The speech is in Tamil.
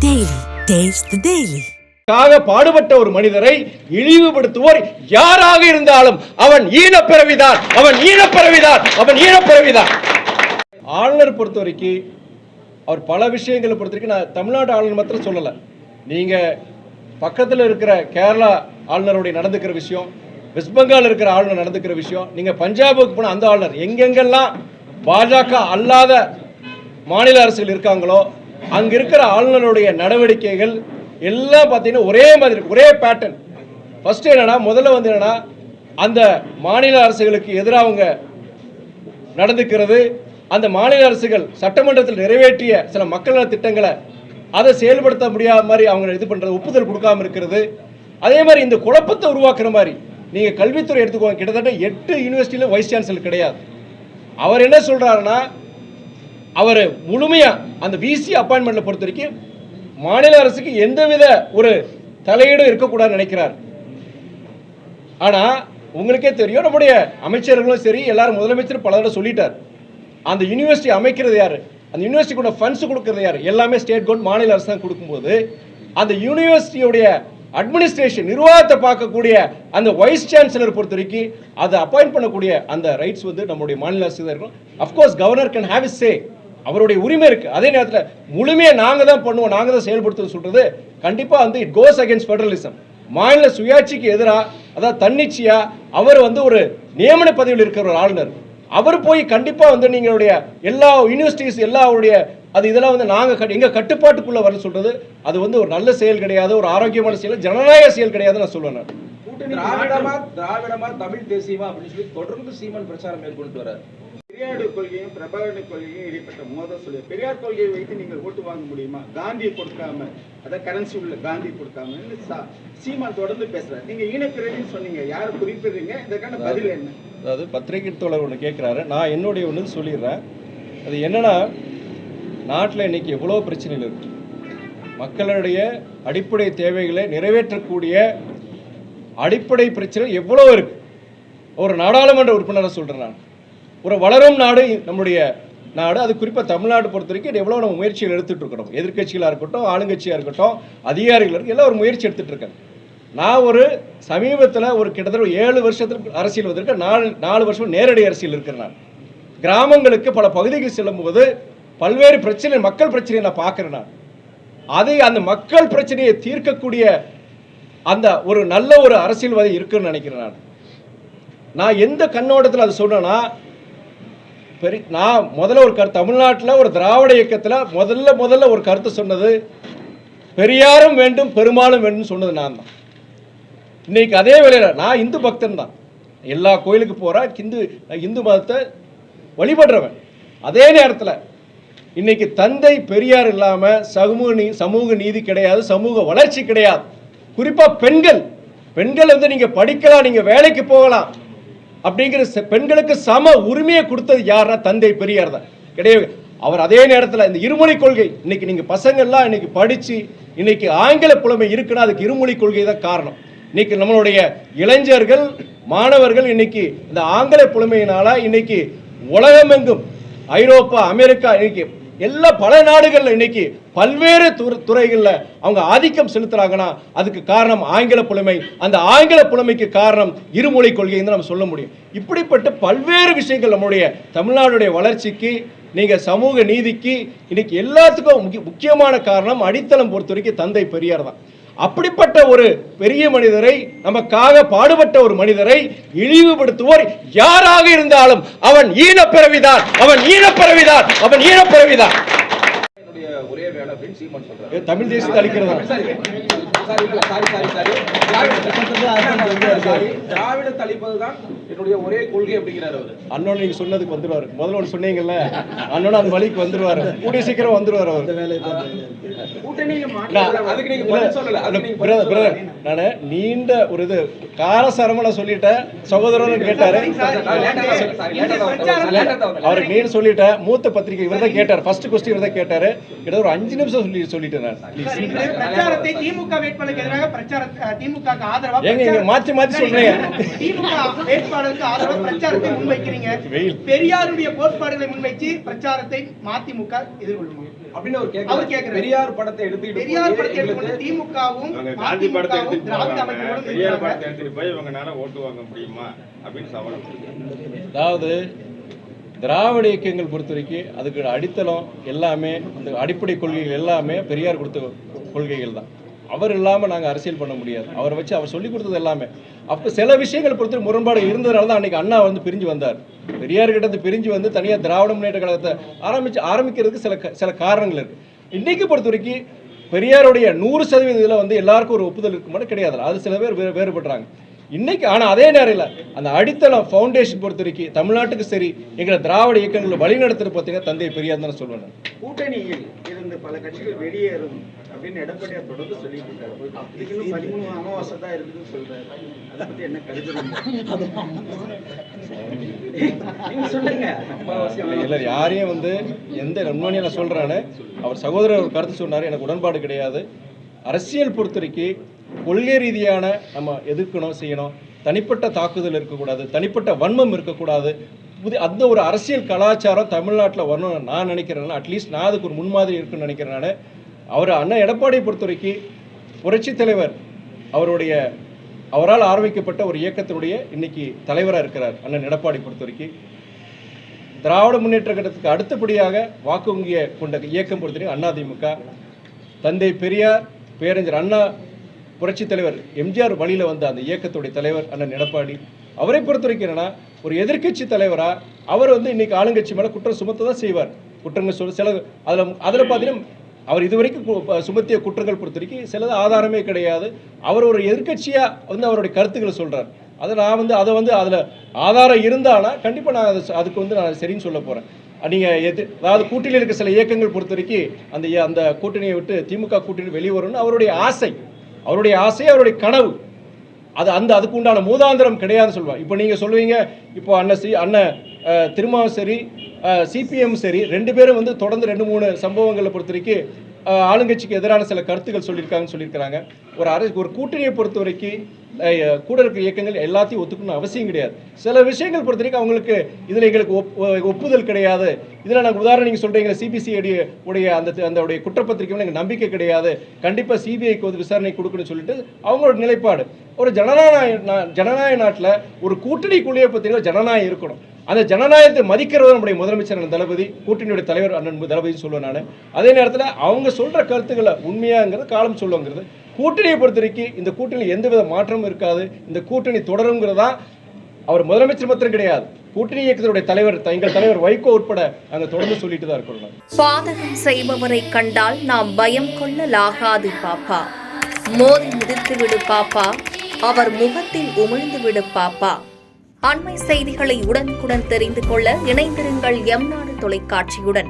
Daily. Taste the Daily. பாடுபட்ட ஒரு மனிதரை இழிவுபடுத்துவோர் யாராக இருந்தாலும் அவன் ஈனப்பிறவிதான், அவன் ஈனப்பிறவிதான், அவன் ஈனப்பிறவிதான். ஆளுநர் பொறுத்த வரைக்கும் அவர் பல விஷயங்களை பொறுத்த வரைக்கும் நான் தமிழ்நாடு ஆளுநர் மாத்திரம் சொல்லலை. நீங்க பக்கத்தில் இருக்கிற கேரளா ஆளுநருடைய நடந்துக்கிற விஷயம், வெஸ்ட் பெங்கால் இருக்கிற ஆளுநர் நடந்துக்கிற விஷயம், நீங்க பஞ்சாபுக்கு போன அந்த ஆளுநர், எங்கெங்கெல்லாம் பாஜக அல்லாத மாநில அரசுகள் இருக்காங்களோ அங்க இருக்கிற ஆளுநருடைய நடவடிக்கைகள் எல்லாம் பார்த்தீங்கன்னா ஒரே மாதிரி, ஒரே பேட்டர்ன். ஃபர்ஸ்ட் என்னன்னா, முதல்ல வந்து என்னன்னா, அந்த மாநில அரசுகளுக்கு எதிராக அவங்க நடந்துக்கிறது, அந்த மாநில அரசுகள் சட்டமன்றத்தில் நிறைவேற்றிய சில மக்கள் நல திட்டங்களை அதை செயல்படுத்த முடியாத மாதிரி அவங்க இது பண்றது, ஒப்புதல் கொடுக்காம இருக்கிறது. அதே மாதிரி இந்த குழப்பத்தை உருவாக்குற மாதிரி நீங்க கல்வித்துறை எடுத்துக்கோங்க, கிட்டத்தட்ட 8 யூனிவர்சிட்டியில வைஸ் சான்சலர் கிடையாது. அவர் என்ன சொல்றாருன்னா, அவர் முழுமையா அந்த விசி அப்பாயின்மெண்ட்ல பொறுத்த வரைக்கும் மாநில அரசுக்கு எந்தவித ஒரு தலையீடும் இருக்கக்கூடாதுன்னு நினைக்கிறார். ஆனா உங்களுக்கே தெரியும், நம்முடைய அமைச்சர்களும் சரி, எல்லாரும் முதலமைச்சர் பல தடவை சொல்லிட்டார், அந்த யூனிவர்சிட்டி அமைக்கிறது யாரு, அந்த யூனிவர்சிட்டி கூட ஃபண்ட்ஸ் கொடுக்கறது யாரு, எல்லாமே ஸ்டேட் கவர்மெண்ட் மாநில அரசு தான் கொடுக்கும்போது அந்த யூனிவர்சிட்டியுடைய அட்மினிஸ்ட்ரேஷன் நிர்வாகத்தை பார்க்கக்கூடிய அந்த வைஸ் சான்சலர் பொறுத்த வரைக்கும் அதை அப்பாயிண்ட் பண்ணக்கூடிய அந்த ரைட்ஸ் வந்து நம்முடைய மாநில அரசு தான் இருக்கும். Of course governor can have is சே, அவருடைய உரிமை இருக்கு. அதே நேரத்தில் முழுமையை நாங்க தான் பண்ணுவோம், நாங்க தான் செயல்படுத்துவோம் சொல்றது கண்டிப்பா வந்து இட் கோஸ் அகைன்ஸ்ட் ஃபெடரலிசம். மாநில சுயாட்சிக்கு எதிராக, அதாவது தன்னிச்சையா அவர் வந்து ஒரு நியமன பதவியில் இருக்கிற ஒரு ஆளுநர், அவர் போய் கண்டிப்பா வந்து நீங்களுடைய எல்லா யூனிவர்சிட்டிஸ் எல்லாருடைய அது இதெல்லாம் வந்து நாங்க எங்க கட்டுப்பாட்டுக்குள்ள வரல சொல்றது அது வந்து ஒரு நல்ல செயல் கிடையாது, ஒரு ஆரோக்கியமான செயல், ஜனநாயக செயல் கிடையாது நான் சொல்லுவேன். திராவிடமா தமிழ் தேசியமா அப்படின்னு சொல்லி தொடர்ந்து சீமான் பிரச்சாரம் மேற்கொண்டு வர்றாரு. பெரியார் கொள்கையும் பிரபாகரன் கொள்கையும் இடைப்பட்ட மோதல் சொல்லி, பெரியார் கொள்கையை வைத்து நீங்கள் ஓட்டு வாங்க முடியுமா, காந்தியை கொடுக்காம, அதாவது கரன்சி உள்ள காந்தி கொடுக்காம சீமான் தொடர்ந்து பேசுறாரு. நீங்க ஈனப்பிறவின்னு சொன்னீங்க, யாரை குறிப்பிடுறீங்க, இதற்கான பதில் என்ன? அதாவது பத்திரிகை தோழர் ஒன்று கேட்குறாரு, நான் என்னுடைய ஒன்று சொல்லிடுறேன். அது என்னன்னா, நாட்டில் இன்னைக்கு எவ்வளோ பிரச்சனைகள் இருக்கு, மக்களுடைய அடிப்படை தேவைகளை நிறைவேற்றக்கூடிய அடிப்படை பிரச்சனை எவ்வளோ இருக்கு. ஒரு நாடாளுமன்ற உறுப்பினரை சொல்றேன் நான், ஒரு வளரும் நாடு நம்முடைய நாடு, அது குறிப்பாக தமிழ்நாடு பொறுத்த வரைக்கும் எவ்வளோ நம்ம முயற்சிகள் எடுத்துட்டு இருக்கிறோம். எதிர்கட்சிகளாக இருக்கட்டும், ஆளுங்கட்சியாக இருக்கட்டும், அதிகாரிகள் இருக்கு, எல்லாம் ஒரு முயற்சி எடுத்துட்டு இருக்கேன். நான் ஒரு சமீபத்தில் ஒரு கிட்டத்தட்ட 7 வருஷத்துக்கு அரசியல் வந்திருக்க, 4 வருஷம் நேரடி அரசியல் இருக்கிறேன். நான் கிராமங்களுக்கு பல பகுதிகள் செல்லும் போது பல்வேறு பிரச்சனை, மக்கள் பிரச்சனையை நான் பார்க்கிறேன். நான் அதை அந்த மக்கள் பிரச்சனையை தீர்க்கக்கூடிய அந்த ஒரு நல்ல ஒரு அரசியல்வாதி இருக்குன்னு நினைக்கிறேன். நான் எந்த கண்ணோட்டத்தில் அது சொன்னேன்னா, நான் முதல்ல ஒரு கருத்து, தமிழ்நாட்டில் ஒரு திராவிட இயக்கத்தில் முதல்ல ஒரு கருத்து சொன்னது பெரியாரும் வேண்டும் பெருமாளும் வேண்டும் சொன்னது நான் தான். இன்னைக்கு அதே வேளையில் நான் இந்து பக்தன் தான், எல்லா கோயிலுக்கு போகிறேன், இந்து மதத்தை வழிபடுறவன். அதே நேரத்தில் இன்னைக்கு தந்தை பெரியார் இல்லாமல் சமூக நீதி கிடையாது, சமூக வளர்ச்சி கிடையாது. குறிப்பாக பெண்கள் வந்து நீங்க படிக்கலாம், நீங்க வேலைக்கு போகலாம் அப்படிங்கிற பெண்களுக்கு சம உரிமையை கொடுத்தது யாருன்னா தந்தை பெரியார் தான் கிடையாது. அவர் அதே நேரத்தில் இந்த இருமொழி கொள்கை, இன்னைக்கு நீங்க பசங்கள்லாம் இன்னைக்கு படிச்சு இன்னைக்கு ஆங்கில புலமை இருக்குன்னா அதுக்கு இருமொழி கொள்கை தான் காரணம். இன்னைக்கு நம்மளுடைய இளைஞர்கள் மாணவர்கள் இன்னைக்கு இந்த ஆங்கில புலமையினால இன்னைக்கு உலகமெங்கும், ஐரோப்பா, அமெரிக்கா, இன்னைக்கு எல்லா பல நாடுகள்ல இன்னைக்கு பல்வேறு துறைகள்ல அவங்க ஆதிக்கம் செலுத்துறாங்கன்னா அதுக்கு காரணம் ஆங்கில புலமை. அந்த ஆங்கில புலமைக்கு காரணம் இருமொழி கொள்கை நம்ம சொல்ல முடியும். இப்படிப்பட்ட பல்வேறு விஷயங்கள் நம்முடைய தமிழ்நாடுடைய வளர்ச்சிக்கு, நீங்க சமூக நீதிக்கு, இன்னைக்கு எல்லாத்துக்கும் முக்கியமான காரணம் அடித்தளம் பொறுத்த வரைக்கும் தந்தை பெரியார் தான். அப்படிப்பட்ட ஒரு பெரிய மனிதரை, நமக்காக பாடுபட்ட ஒரு மனிதரை இழிவுபடுத்துவோர் யாராக இருந்தாலும் அவன் ஈனப்பிறவிதான், அவன் ஈனப்பிறவிதான், அவன் ஈனப்பிறவிதான். ஒரே வேலை அப்படின்னு சீமான் சொல்றாரு. தமிழ் தேசியத்தை அளிக்கிறதா? திராவிட தளிப்பதுதான் என்னுடைய ஒரே கொள்கை அப்படிங்கிறாரு அவரு. அண்ணன் நீங்க சொன்னதுக்கு வந்துருவாரு, முதல்ல ஒன்று சொன்னீங்கல்ல, அண்ணன் அந்த வழிக்கு வந்துருவாரு, கூடிய சீக்கிரம் வந்துருவாரு அவர். நானு நீண்ட ஒரு இது காரசாரமா சொல்லிட்டேன், சகோதரன் கேட்டாரு, அவருக்கு நீண்ட சொல்லிட்டேன், மூத்த பத்திரிகை இவர் தான் கேட்டார், ஃபர்ஸ்ட் கொஸ்டின் இவர் தான் கேட்டாரு, கிட்ட ஒரு 5 நிமிஷம் சொல்லிட்டேன் நான். பிரச்சாரத்தை திமுக வேட்பாளருக்கு எதிராக பிரச்சார திமுக ஆதரவா ஏங்க மாத்தி சொல்றீங்க, திமுக வேட்பாளர் வேட்பாளருக்கு ஆதரவு பிரச்சாரத்தை முன்வைக்கிறீங்க. பெரியாருடைய கோட்பாடுகளை முன்வைச்சு பிரச்சாரத்தை மதிமுக எதிர்கொள்ளுமா அப்படின்னு அவர் கேக்குறாரு. பெரியார் படத்தை எடுத்துக்கிட்டு திமுகவும் காந்தி படத்தை எடுத்துட்டு திராவிட அமைப்புகளும் பெரியார் படத்தை எடுத்துட்டு போய் இவங்கனால ஓட்டு வாங்க முடியுமா அப்படின்னு சவால். அதாவது திராவிட இயக்கங்கள் பொறுத்த வரைக்கும் அதுக்கு அடித்தளம் எல்லாமே அந்த அடிப்படை கொள்கைகள் எல்லாமே பெரியார் கொடுத்த கொள்கைகள் தான். அவர் இல்லாமல் நாங்கள் அரசியல் பண்ண முடியாது. அவரை வச்சு அவர் சொல்லிக் கொடுத்தது எல்லாமே. அப்போ சில விஷயங்கள் பொறுத்து முரண்பாடு இருந்ததுனால தான் அன்றைக்கி அண்ணா வந்து பிரிஞ்சு வந்தார். பெரியார்கிட்ட பிரிஞ்சு வந்து தனியாக திராவிட முன்னேற்ற கழகத்தை ஆரம்பிக்கிறதுக்கு சில காரணங்கள் இருக்குது. இன்றைக்கு பொறுத்த வரைக்கும் பெரியாருடைய 100% இதில் வந்து எல்லாருக்கும் ஒரு ஒப்புதல் இருக்க மாதிரி கிடையாது. அது சில பேர் வேறுபடுறாங்க இன்னைக்கு. ஆனால் அதே நேரம் அந்த அடித்தளம் ஃபவுண்டேஷன் பொறுத்த வரைக்கும் தமிழ்நாட்டுக்கு சரி எங்களை திராவிட இயக்கங்களை வழிநடத்துறது பார்த்தீங்கன்னா தந்தை பெரியார் தான் சொல்லுவேன். கூட்டணியில் இருந்து பல கட்சிகள் வெளியேறும் அப்படின்னு எடப்பாடியார் தொடர்ந்து சொல்லிட்டு இருக்காரு. இதுக்கு 13 அமாவாசை தான் இருக்குதுன்னு சொல்றாரு. அதை பத்தி என்ன கருத்து நீங்க சொல்லுங்க. இல்லை யாரையும் வந்து எந்த உண்மையை நான் சொல்கிறேன்னு அவர் சகோதரர் ஒரு கருத்து சொன்னார். எனக்கு உடன்பாடு கிடையாது. அரசியல் பொறுத்த வரைக்கும் கொள்கை ரீதியான நம்ம எதிர்க்கணும் செய்யணும். தனிப்பட்ட தாக்குதல் இருக்கக்கூடாது, தனிப்பட்ட வன்மம் இருக்கக்கூடாது. அந்த ஒரு அரசியல் கலாச்சாரம் தமிழ்நாட்டில் வரணும்னு நான் நினைக்கிறேன். அட்லீஸ்ட் நான் அதுக்கு ஒரு முன்மாதிரி இருக்குன்னு நினைக்கிறேன். நான் அவர் அண்ணன் எடப்பாடியை பொறுத்த வரைக்கும் புரட்சி தலைவர் அவரால் ஆரம்பிக்கப்பட்ட ஒரு இயக்கத்தினுடைய இன்னைக்கு தலைவராக இருக்கிறார். அண்ணன் எடப்பாடி பொறுத்த வரைக்கும் திராவிட முன்னேற்ற கழகத்துக்கு அடுத்தபடியாக வாக்கு வங்கியை கொண்ட இயக்கம் பொறுத்த வரைக்கும் அதிமுக. தந்தை பெரியார் பேரறிஞர் அண்ணா புரட்சி தலைவர் எம்ஜிஆர் வழியில் வந்த அந்த இயக்கத்துடைய தலைவர் அண்ணன் எடப்பாடி. அவரை பொறுத்த வரைக்கும் என்னன்னா ஒரு எதிர்கட்சி தலைவராக அவர் வந்து இன்னைக்கு ஆளுங்கட்சி மேலே குற்றம் சுமத்த தான் செய்வார். குற்றங்கள் சில அதில் பார்த்தீங்கன்னா அவர் இதுவரைக்கும் சுமத்திய குற்றங்கள் பொறுத்த வரைக்கும் சிலது ஆதாரமே கிடையாது. அவர் ஒரு எதிர்கட்சியாக வந்து அவருடைய கருத்துக்களை சொல்கிறார். அதை வந்து அதில் ஆதாரம் இருந்தானா கண்டிப்பாக நான் அதுக்கு வந்து நான் சரின்னு சொல்ல போகிறேன். நீங்கள் அதாவது கூட்டணியில் இருக்க சில இயக்கங்கள் பொறுத்த வரைக்கும் அந்த கூட்டணியை விட்டு திமுக கூட்டணி வெளியே வரும்னு அவருடைய ஆசை அவருடைய கனவு. அதுக்கு உண்டான மூதாந்திரம் கிடையாதுன்னு சொல்லுவாங்க. இப்போ நீங்கள் சொல்லுவீங்க இப்போ அண்ணன் திருமாவும் சரி சிபிஎம் சரி 2 பேரும் வந்து தொடர்ந்து 2-3 சம்பவங்களை பொறுத்த வரைக்கும் ஆளுங்கட்சிக்கு எதிரான சில கருத்துக்கள் சொல்லியிருக்காங்க. ஒரு கூட்டணியை பொறுத்த வரைக்கும் கூட இருக்கிற இயக்கங்கள் எல்லாத்தையும் ஒத்துக்கணும்னு அவசியம் கிடையாது. சில விஷயங்கள் பொறுத்த வரைக்கும் அவங்களுக்கு இதில் எங்களுக்கு ஒப்புதல் கிடையாது. இதில் நாங்கள் உதாரணம் நீங்கள் சொல்கிறீங்க சிபிசிஐடி உடைய அந்த குற்றப்பத்திரிக்கை எங்களுக்கு நம்பிக்கை கிடையாது, கண்டிப்பாக சிபிஐக்கு வந்து விசாரணை கொடுக்கணும்னு சொல்லிட்டு அவங்களோட நிலைப்பாடு. ஒரு ஜனநாயக நாட்டில் ஒரு கூட்டணிக்குள்ளேயே பார்த்தீங்கன்னா ஜனநாயகம் இருக்கணும். அந்த ஜனநாயகத்தை மதிக்கிறவர் நம்முடைய முதலமைச்சர் அண்ணன் தளபதி, கூட்டணியுடைய தலைவர் அண்ணன் தளபதி சொல்லுவேன் நான். அதே நேரத்தில் அவங்க சொல்கிற கருத்துக்களை உண்மையாங்கிறது காலம் சொல்லுங்கிறது. கூட்டணியை பொறுத்த வரைக்கும் இந்த கூட்டணியில் எந்தவித மாற்றமும் இருக்காது. இந்த கூட்டணி தொடருங்கிறதா அவர் முதலமைச்சர் மாத்திரம் கிடையாது, கூட்டணி இயக்கத்தினுடைய தலைவர் எங்கள் தலைவர் வைகோ உட்பட நாங்கள் தொடர்ந்து சொல்லிட்டு தான் இருக்கிறோம். பாதகம் செய்பவரை கண்டால் நாம் பயம் கொள்ளலாகாது பாப்பா, மோதி மிதித்து விடு பாப்பா, அவர் முகத்தில் உமிழ்ந்து விடு பாப்பா. அண்மை செய்திகளை உடனுக்குடன் தெரிந்து கொள்ள இணைந்திருங்கள் எம் நாடு தொலைக்காட்சியுடன்.